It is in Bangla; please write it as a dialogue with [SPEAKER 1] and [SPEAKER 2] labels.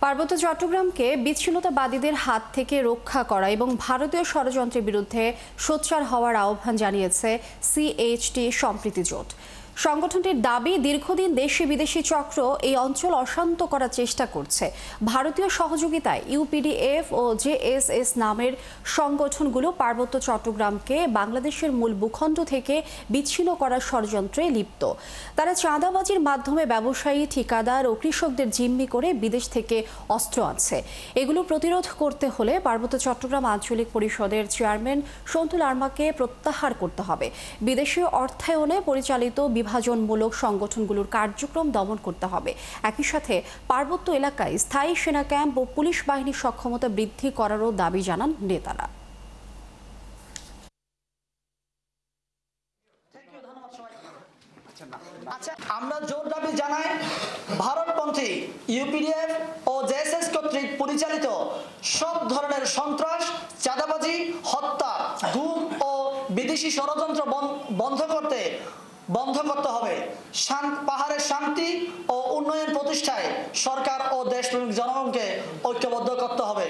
[SPEAKER 1] পার্বত্য চট্টগ্রামকে বিচ্ছিন্নতাবাদীদের হাত থেকে রক্ষা করা এবং ভারতীয় ষড়যন্ত্রের বিরুদ্ধে সোচ্চার হওয়ার আহ্বান জানিয়েছে সিএইচটি সম্প্রীতি জোট। সংগঠনটির দাবি, দীর্ঘদিন দেশি বিদেশি চক্র এই অঞ্চল অশান্ত করার চেষ্টা করছে। ভারতীয় সহযোগিতায় ইউপিডিএফ ও জেএসএস নামের সংগঠনগুলো পার্বত্য চট্টগ্রামকে বাংলাদেশের মূল ভূখণ্ড থেকে বিচ্ছিন্ন করার ষড়যন্ত্রে লিপ্ত। তারা চাঁদাবাজির মাধ্যমে ব্যবসায়ী, ঠিকাদার ও কৃষকদের জিম্মি করে বিদেশ থেকে অস্ত্র আনছে। এগুলো প্রতিরোধ করতে হলে পার্বত্য চট্টগ্রাম আঞ্চলিক পরিষদের চেয়ারম্যান সন্তু লারমাকে প্রত্যাহার করতে হবে। বিদেশি অর্থায়নে পরিচালিত বিভাজনমূলক সংগঠনগুলোর কার্যক্রম দমন করতে হবে। একই সাথে পার্বত্য এলাকায় স্থায়ী সেনা ক্যাম্প ও পুলিশ বাহিনীর সক্ষমতা বৃদ্ধি করারও দাবি জানান নেতারা।
[SPEAKER 2] আমরা জোর দাবি জানাই, ভারতপন্থী ইউপিডিএফ ও জেএসএস কর্তৃক পরিচালিত সব ধরনের সন্ত্রাস, চাঁদাবাজি, হত্যা, গুম ও বিদেশি ষড়যন্ত্র বন্ধ করতে হবে। পাহাড়ের শান্তি ও উন্নয়ন প্রতিষ্ঠায় সরকার ও দেশপ্রেমিক জনগণকে ঐক্যবদ্ধ করতে হবে।